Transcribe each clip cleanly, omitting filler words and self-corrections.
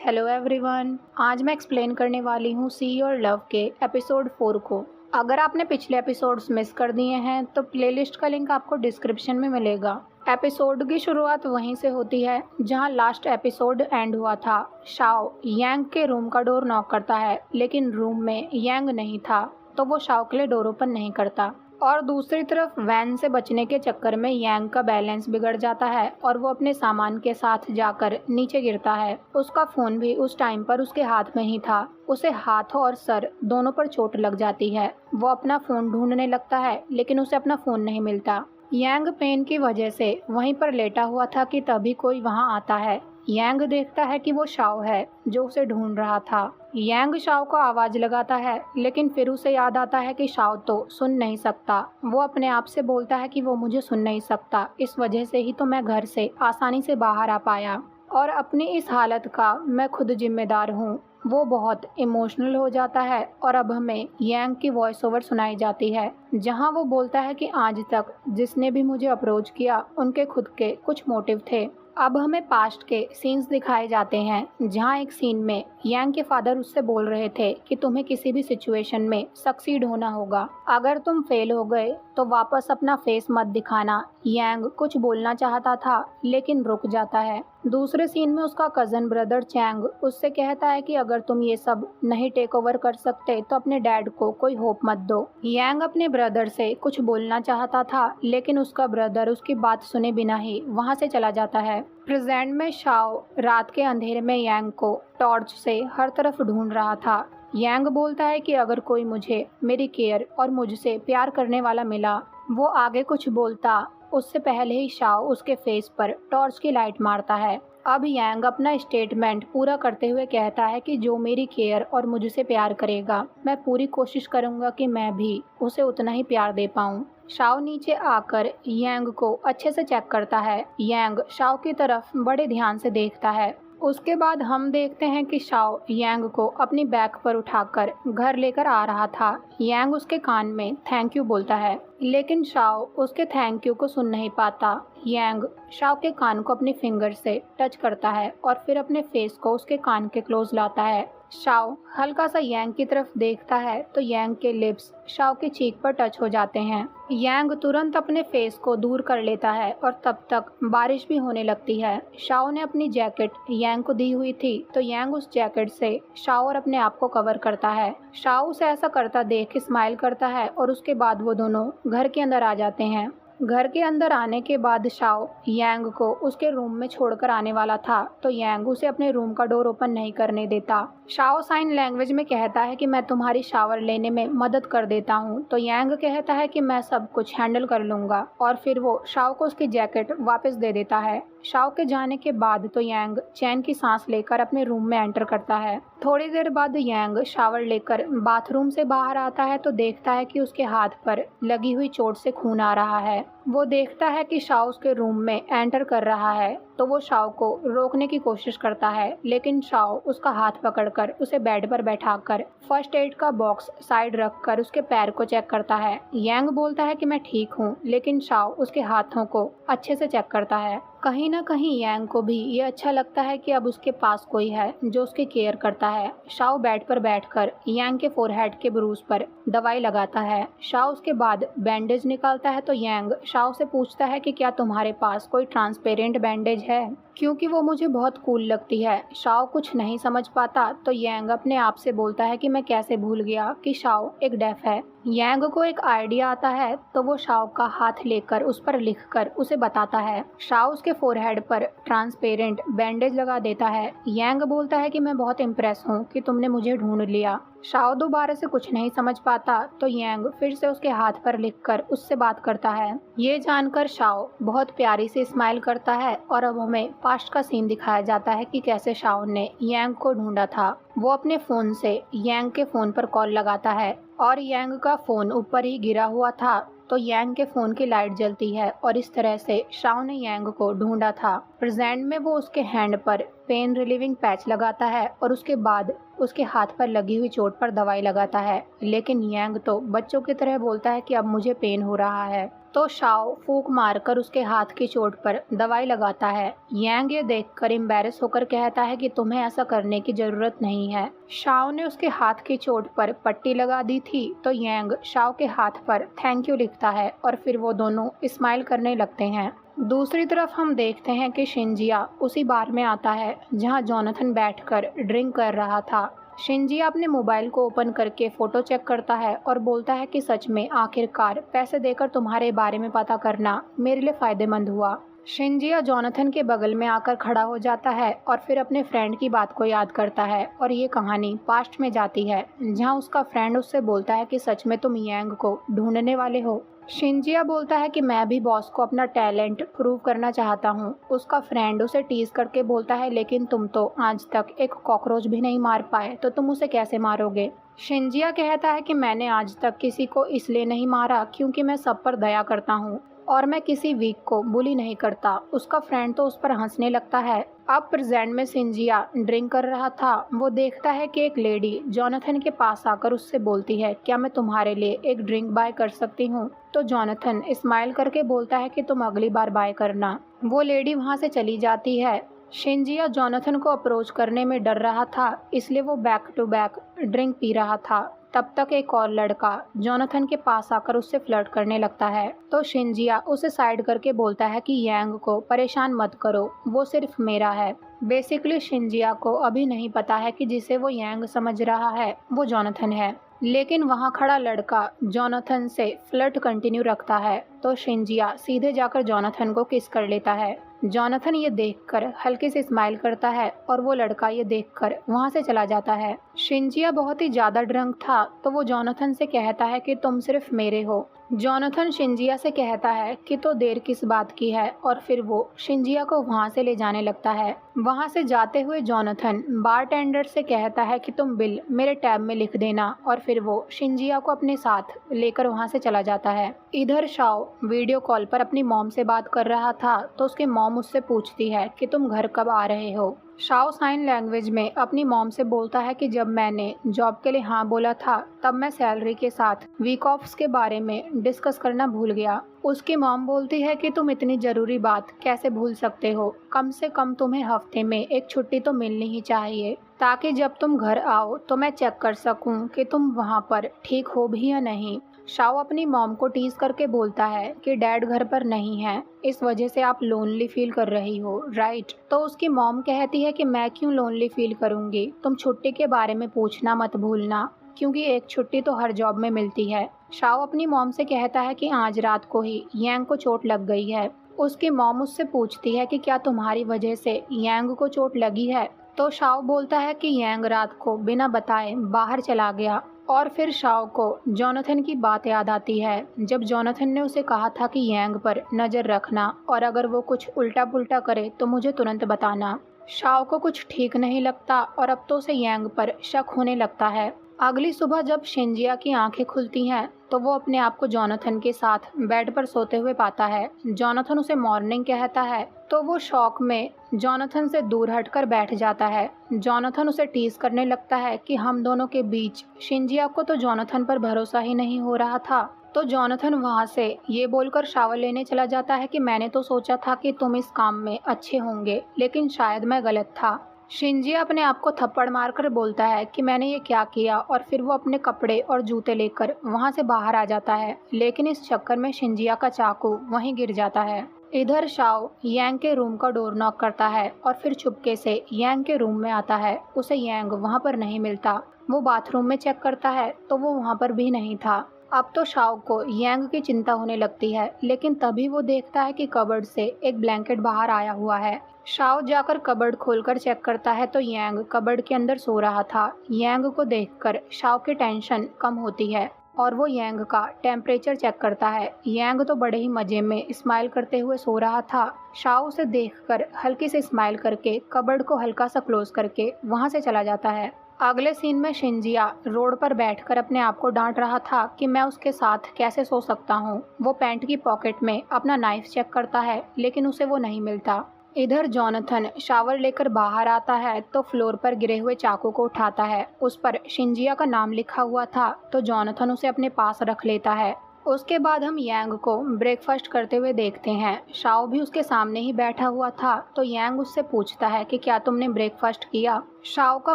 Hello everyone. आज मैं explain करने वाली हूँ सी योर लव के एपिसोड 4 को। अगर आपने पिछले एपिसोड्स मिस कर दिए हैं तो प्लेलिस्ट का लिंक आपको डिस्क्रिप्शन में मिलेगा। एपिसोड की शुरुआत वहीं से होती है जहां लास्ट एपिसोड एंड हुआ था। शाओ यांग के रूम का डोर नॉक करता है, लेकिन रूम में यांग नहीं था, तो वो शाओ के लिए डोर ओपन नहीं करता। और दूसरी तरफ वैन से बचने के चक्कर में यांग का बैलेंस बिगड़ जाता है और वो अपने सामान के साथ जाकर नीचे गिरता है। उसका फोन भी उस टाइम पर उसके हाथ में ही था। उसे हाथ और सर दोनों पर चोट लग जाती है। वो अपना फोन ढूंढने लगता है, लेकिन उसे अपना फोन नहीं मिलता। यांग पेन की वजह से वहीं पर लेटा हुआ था कि तभी कोई वहां आता है। यांग देखता है कि वो शाओ है जो उसे ढूंढ रहा था। यांग शाओ को आवाज लगाता है, लेकिन फिर उसे याद आता है कि शाओ तो सुन नहीं सकता। वो अपने आप से बोलता है कि वो मुझे सुन नहीं सकता, इस वजह से ही तो मैं घर से आसानी से बाहर आ पाया और अपनी इस हालत का मैं खुद जिम्मेदार हूँ। वो बहुत इमोशनल हो जाता है और अब हमें यांग की वॉइस ओवर सुनाई जाती है, जहाँ वो बोलता है कि आज तक जिसने भी मुझे अप्रोच किया उनके खुद के कुछ मोटिव थे। अब हमें पास्ट के सीन्स दिखाए जाते हैं, जहाँ एक सीन में यांग के फादर उससे बोल रहे थे कि तुम्हें किसी भी सिचुएशन में सक्सीड होना होगा। अगर तुम फेल हो गए तो वापस अपना फेस मत दिखाना। यांग कुछ बोलना चाहता था, लेकिन रुक जाता है। दूसरे सीन में उसका कजन ब्रदर चैंग उससे कहता है कि अगर तुम ये सब नहीं टेक ओवर कर सकते तो अपने डैड को कोई होप मत दो। यांग अपने ब्रदर से कुछ बोलना चाहता था, लेकिन उसका ब्रदर उसकी बात सुने बिना ही वहां से चला जाता है। प्रेजेंट में शाओ रात के अंधेरे में यांग को टॉर्च से हर तरफ ढूंढ रहा था। यांग बोलता है कि अगर कोई मुझे मेरी केयर और मुझसे प्यार करने वाला मिला। वो आगे कुछ बोलता उससे पहले ही शाओ उसके फेस पर टॉर्च की लाइट मारता है। अब यांग अपना स्टेटमेंट पूरा करते हुए कहता है कि जो मेरी केयर और मुझसे प्यार करेगा, मैं पूरी कोशिश करूंगा कि मैं भी उसे उतना ही प्यार दे पाऊं। शाओ नीचे आकर यांग को अच्छे से चेक करता है। यांग शाओ की तरफ बड़े ध्यान से देखता है। उसके बाद हम देखते हैं कि शाओ यांग को अपनी बैक पर उठाकर घर लेकर आ रहा था। यांग उसके कान में थैंक यू बोलता है, लेकिन शाओ उसके थैंक यू को सुन नहीं पाता। यांग शाओ के कान को अपनी फिंगर से टच करता है और फिर अपने फेस को उसके कान के क्लोज लाता है। शाओ हल्का सा यांग की तरफ देखता है तो यांग के लिप्स शाओ की चीक पर टच हो जाते हैं। यांग तुरंत अपने फेस को दूर कर लेता है और तब तक बारिश भी होने लगती है। शाओ ने अपनी जैकेट यांग को दी हुई थी, तो यांग उस जैकेट से शाओ और अपने आप को कवर करता है। शाओ उसे ऐसा करता देख स्माइल करता है और उसके बाद वो दोनों घर के अंदर आ जाते हैं। घर के अंदर आने के बाद शाओ यांग को उसके रूम में छोड़कर आने वाला था, तो यांग उसे अपने रूम का डोर ओपन नहीं करने देता। शाओ साइन लैंग्वेज में कहता है कि मैं तुम्हारी शावर लेने में मदद कर देता हूँ, तो यांग कहता है कि मैं सब कुछ हैंडल कर लूंगा और फिर वो शाओ को उसकी जैकेट वापस दे देता है। शाओ के जाने के बाद तो यांग चैन की सांस लेकर अपने रूम में एंटर करता है। थोड़ी देर बाद यांग शावर लेकर बाथरूम से बाहर आता है तो देखता है कि उसके हाथ पर लगी हुई चोट से खून आ रहा है। वो देखता है कि शाओ उसके रूम में एंटर कर रहा है, तो वो शाओ को रोकने की कोशिश करता है, लेकिन शाओ उसका हाथ पकड़कर उसे बेड पर बैठाकर फर्स्ट एड का बॉक्स साइड रखकर उसके पैर को चेक करता है। यांग बोलता है कि मैं ठीक हूँ, लेकिन शाओ उसके हाथों को अच्छे से चेक करता है। कहीं ना कहीं यांग को भी ये अच्छा लगता है कि अब उसके पास कोई है जो उसकी केयर करता है। शाओ बेड पर बैठकर यांग के फोरहेड के ब्रूज पर दवाई लगाता है। शाओ उसके बाद बैंडेज निकालता है, तो यांग शाओ से पूछता है कि क्या तुम्हारे पास कोई ट्रांसपेरेंट बैंडेज है, क्योंकि वो मुझे बहुत कूल लगती है। शाओ कुछ नहीं समझ पाता, तो यांग अपने आप से बोलता है कि मैं कैसे भूल गया कि शाओ एक डेफ है। यांग को एक आइडिया आता है, तो वो शाओ का हाथ लेकर उस पर लिखकर उसे बताता है। शाओ उसके फोरहेड पर ट्रांसपेरेंट बैंडेज लगा देता है। यांग बोलता है कि मैं बहुत इम्प्रेस हूँ कि तुमने मुझे ढूंढ लिया। शाओ दोबारा से कुछ नहीं समझ पाता, तो यांग फिर से उसके हाथ पर लिखकर उससे बात करता है। ये जानकर शाओ बहुत प्यारी से स्माइल करता है और अब हमें पास्ट का सीन दिखाया जाता है कि कैसे शाओ ने यांग को ढूंढा था। वो अपने फोन से यांग के फोन पर कॉल लगाता है और यांग का फोन ऊपर ही गिरा हुआ था, तो यांग के फोन की लाइट जलती है और इस तरह से शाओ ने यांग को ढूंढा था। प्रेजेंट में वो उसके हैंड पर पेन रिलीविंग पैच लगाता है और उसके बाद उसके हाथ पर लगी हुई चोट पर दवाई लगाता है, लेकिन यांग तो बच्चों की तरह बोलता है कि अब मुझे पेन हो रहा है। तो शाओ फूंक मारकर उसके हाथ की चोट पर दवाई लगाता है। यांग ये देखकर एम्बैरेस होकर कहता है कि तुम्हें ऐसा करने की जरूरत नहीं है। शाओ ने उसके हाथ की चोट पर पट्टी लगा दी थी तो यांग शाओ के हाथ पर थैंक यू लिखता है और फिर वो दोनों स्माइल करने लगते हैं। दूसरी तरफ हम देखते हैं कि शिंजिया उसी बार में आता है जहां जोनाथन बैठकर ड्रिंक कर रहा था। शिंजिया अपने मोबाइल को ओपन करके फ़ोटो चेक करता है और बोलता है कि सच में आखिरकार पैसे देकर तुम्हारे बारे में पता करना मेरे लिए फ़ायदेमंद हुआ। शिंजिया जोनाथन के बगल में आकर खड़ा हो जाता है और फिर अपने फ्रेंड की बात को याद करता है और ये कहानी पास्ट में जाती है जहां उसका फ्रेंड उससे बोलता है कि सच में तुम यांग को ढूंढने वाले हो। शिंजिया बोलता है कि मैं भी बॉस को अपना टैलेंट प्रूव करना चाहता हूँ। उसका फ्रेंड उसे टीज करके बोलता है लेकिन तुम तो आज तक एक कॉकरोच भी नहीं मार पाए तो तुम उसे कैसे मारोगे। शिंजिया कहता है कि मैंने आज तक किसी को इसलिए नहीं मारा क्योंकि मैं सब पर दया करता हूँ और मैं किसी वीक को बुली नहीं करता। उसका फ्रेंड तो उस पर हंसने लगता है। अब प्रेजेंट में शिंजिया ड्रिंक कर रहा था। वो देखता है कि एक लेडी जोनाथन के पास आकर उससे बोलती है क्या मैं तुम्हारे लिए एक ड्रिंक बाय कर सकती हूँ। तो जोनाथन स्माइल करके बोलता है कि तुम अगली बार बाय करना। वो लेडी वहाँ से चली जाती है। शिंजिया जोनाथन को अप्रोच करने में डर रहा था इसलिए वो बैक टू बैक ड्रिंक पी रहा था। तब तक एक और लड़का जोनाथन के पास आकर उससे फ्लर्ट करने लगता है तो शिंजिया उसे साइड करके बोलता है कि यांग को परेशान मत करो, वो सिर्फ मेरा है। बेसिकली शिंजिया को अभी नहीं पता है कि जिसे वो यांग समझ रहा है वो जोनाथन है, लेकिन वहाँ खड़ा लड़का जोनाथन से फ्लर्ट कंटिन्यू रखता है तो शिंजिया सीधे जाकर जोनाथन को किस कर लेता है। जोनाथन ये देखकर हल्के से स्माइल करता है और वो लड़का ये देखकर वहाँ से चला जाता है। शिंजिया बहुत ही ज़्यादा ड्रंक था तो वो जोनाथन से कहता है कि तुम सिर्फ मेरे हो। जोनाथन शिंजिया से कहता है कि तो देर किस बात की है और फिर वो शिंजिया को वहाँ से ले जाने लगता है। वहाँ से जाते हुए जोनाथन बारटेंडर से कहता है कि तुम बिल मेरे टैब में लिख देना और फिर वो शिंजिया को अपने साथ लेकर वहाँ से चला जाता है। इधर शाओ वीडियो कॉल पर अपनी मॉम से बात कर रहा था तो उसकी मॉम उससे पूछती है कि तुम घर कब आ रहे हो। शाओ साइन लैंग्वेज में अपनी मॉम से बोलता है कि जब मैंने जॉब के लिए हाँ बोला था तब मैं सैलरी के साथ वीक ऑफ्स के बारे में डिस्कस करना भूल गया। उसकी मॉम बोलती है कि तुम इतनी ज़रूरी बात कैसे भूल सकते हो, कम से कम तुम्हें हफ्ते में एक छुट्टी तो मिलनी ही चाहिए ताकि जब तुम घर आओ तो मैं चेक कर सकूं कि तुम वहाँ पर ठीक हो भी या नहीं। शाओ अपनी मॉम को टीज करके बोलता है कि डैड घर पर नहीं है, इस वजह से आप लोनली फील कर रही हो, राइट। तो उसकी मॉम कहती है कि मैं क्यों लोनली फील करूंगी, तुम छुट्टी के बारे में पूछना मत भूलना क्योंकि एक छुट्टी तो हर जॉब में मिलती है। शाओ अपनी मॉम से कहता है कि आज रात को ही यांग को चोट लग गई है। उसकी मॉम उससे पूछती है कि क्या तुम्हारी वजह से यांग को चोट लगी है। तो शाओ बोलता है कि यांग रात को बिना बताए बाहर चला गया और फिर शाओ को जोनाथन की बात याद आती है जब जोनाथन ने उसे कहा था कि यांग पर नज़र रखना और अगर वो कुछ उल्टा पुल्टा करे तो मुझे तुरंत बताना। शाओ को कुछ ठीक नहीं लगता और अब तो उसे यांग पर शक होने लगता है। अगली सुबह जब शिंजिया की आंखें खुलती हैं तो वो अपने आप को जोनाथन के साथ बेड पर सोते हुए पाता है। जोनाथन उसे मॉर्निंग कहता है तो वो शॉक में जोनाथन से दूर हटकर बैठ जाता है। जोनाथन उसे टीज करने लगता है कि हम दोनों के बीच शिंजिया को तो जोनाथन पर भरोसा ही नहीं हो रहा था। तो जोनाथन वहाँ से ये बोलकर शावर लेने चला जाता है कि मैंने तो सोचा था कि तुम इस काम में अच्छे होंगे लेकिन शायद मैं गलत था। शिंजिया अपने आप को थप्पड़ मारकर बोलता है कि मैंने ये क्या किया और फिर वो अपने कपड़े और जूते लेकर वहाँ से बाहर आ जाता है, लेकिन इस चक्कर में शिंजिया का चाकू वहीं गिर जाता है। इधर शाओ यांग के रूम का डोर नॉक करता है और फिर चुपके से यांग के रूम में आता है। उसे यांग वहाँ पर नहीं मिलता। वो बाथरूम में चेक करता है तो वो वहाँ पर भी नहीं था। अब तो शाओ को यांग की चिंता होने लगती है, लेकिन तभी वो देखता है कि कबर्ड से एक ब्लैंकेट बाहर आया हुआ है। शाओ जाकर कबर्ड खोलकर चेक करता है तो यांग कबर्ड के अंदर सो रहा था। यांग को देखकर शाओ की टेंशन कम होती है और वो यांग का टेम्परेचर चेक करता है। यांग तो बड़े ही मजे में स्माइल करते हुए सो रहा था। शाओ उसे देखकर हल्की से स्माइल करके कबर्ड को हल्का सा क्लोज करके वहाँ से चला जाता है। अगले सीन में शिंजिया रोड पर बैठकर अपने आप को डांट रहा था कि मैं उसके साथ कैसे सो सकता हूँ। वो पैंट की पॉकेट में अपना नाइफ चेक करता है लेकिन उसे वो नहीं मिलता। इधर जोनाथन शावर लेकर बाहर आता है तो फ्लोर पर गिरे हुए चाकू को उठाता है। उस पर शिंजिया का नाम लिखा हुआ था तो जोनाथन उसे अपने पास रख लेता है। उसके बाद हम यांग को ब्रेकफास्ट करते हुए देखते हैं। शाओ भी उसके सामने ही बैठा हुआ था, तो यांग उससे पूछता है कि क्या तुमने ब्रेकफास्ट किया। शाओ का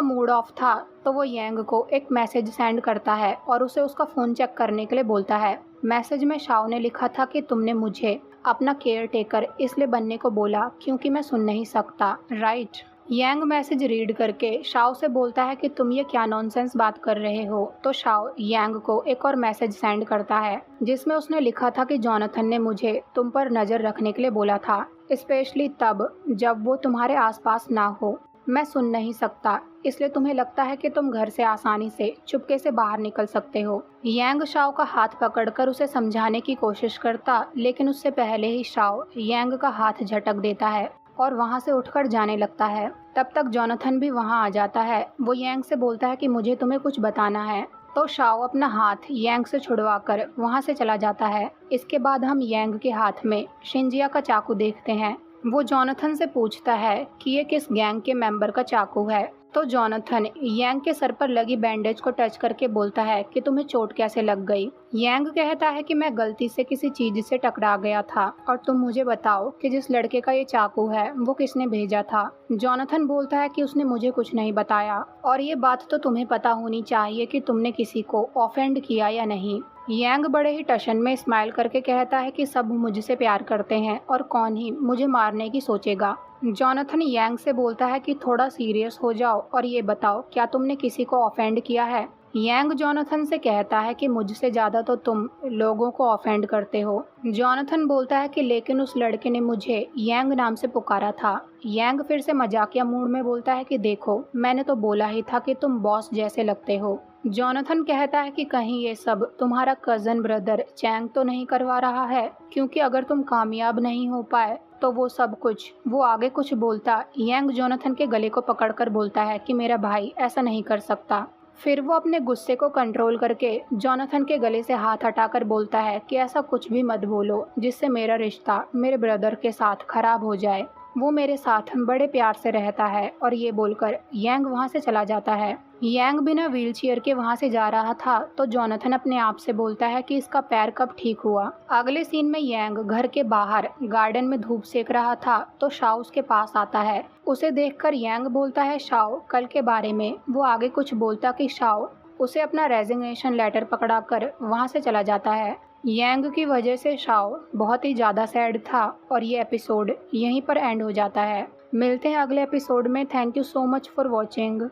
मूड ऑफ था, तो वो यांग को एक मैसेज सेंड करता है और उसे उसका फ़ोन चेक करने के लिए बोलता है। मैसेज में शाओ ने लिखा था कि तुमने मुझे अपना केयर टेकर इसलिए बनने को बोला क्योंकि मैं सुन नहीं सकता, राइट। यांग मैसेज रीड करके शाओ से बोलता है कि तुम ये क्या नॉनसेंस बात कर रहे हो। तो शाओ यांग को एक और मैसेज सेंड करता है जिसमें उसने लिखा था कि जॉनथन ने मुझे तुम पर नज़र रखने के लिए बोला था, स्पेशली तब जब वो तुम्हारे आसपास ना हो। मैं सुन नहीं सकता, इसलिए तुम्हें लगता है कि तुम घर से आसानी से चुपके से बाहर निकल सकते हो। यांग शाओ का हाथ पकड़कर उसे समझाने की कोशिश करता, लेकिन उससे पहले ही शाओ यांग का हाथ झटक देता है और वहाँ से उठकर जाने लगता है। तब तक जॉनथन भी वहाँ आ जाता है। वो यांग से बोलता है कि मुझे तुम्हें कुछ बताना है। तो शाओ अपना हाथ यांग से छुड़वाकर वहाँ से चला जाता है। इसके बाद हम यांग के हाथ में शिंजिया का चाकू देखते हैं। वो जॉनथन से पूछता है कि ये किस गैंग के मेंबर का चाकू है। तो जॉनथन यांग के सर पर लगी बैंडेज को टच करके बोलता है कि तुम्हें चोट कैसे लग गई। यांग कहता है कि मैं गलती से किसी चीज से टकरा गया था और तुम मुझे बताओ कि जिस लड़के का ये चाकू है वो किसने भेजा था। जॉनथन बोलता है कि उसने मुझे कुछ नहीं बताया और ये बात तो तुम्हें पता होनी चाहिए कि तुमने किसी को ऑफेंड किया या नहीं। यांग बड़े ही टशन में स्माइल करके कहता है कि सब मुझसे प्यार करते हैं और कौन ही मुझे मारने की सोचेगा। जॉनथन यांग से बोलता है कि थोड़ा सीरियस हो जाओ और ये बताओ क्या तुमने किसी को ऑफेंड किया है। यांग जॉनथन से कहता है कि मुझसे ज़्यादा तो तुम लोगों को ऑफेंड करते हो। जॉनथन बोलता है कि लेकिन उस लड़के ने मुझे यांग नाम से पुकारा था। यांग फिर से मजाकिया मूड में बोलता है कि देखो मैंने तो बोला ही था कि तुम बॉस जैसे लगते हो। जॉनथन कहता है कि कहीं ये सब तुम्हारा कज़न ब्रदर चैंग तो नहीं करवा रहा है, क्योंकि अगर तुम कामयाब नहीं हो पाए तो वो सब कुछ। वो आगे कुछ बोलता यांग जॉनथन के गले को पकड़कर बोलता है कि मेरा भाई ऐसा नहीं कर सकता। फिर वो अपने गुस्से को कंट्रोल करके जॉनथन के गले से हाथ हटाकर बोलता है कि ऐसा कुछ भी मत बोलो जिससे मेरा रिश्ता मेरे ब्रदर के साथ खराब हो जाए। वो मेरे साथ बड़े प्यार से रहता है। और ये बोलकर यांग वहाँ से चला जाता है। यांग बिना व्हीलचेयर के वहाँ से जा रहा था, तो जॉनथन अपने आप से बोलता है कि इसका पैर कब ठीक हुआ। अगले सीन में यांग घर के बाहर गार्डन में धूप सेक रहा था, तो शाओ उसके पास आता है। उसे देखकर यांग बोलता है शाओ कल के बारे में। वो आगे कुछ बोलता कि शाओ उसे अपना रेजिग्नेशन लेटर पकड़ाकर वहाँ से चला जाता है। यांग की वजह से शाओ बहुत ही ज़्यादा सैड था और ये एपिसोड यहीं पर एंड हो जाता है। मिलते हैं अगले एपिसोड में। Thank you so much for watching.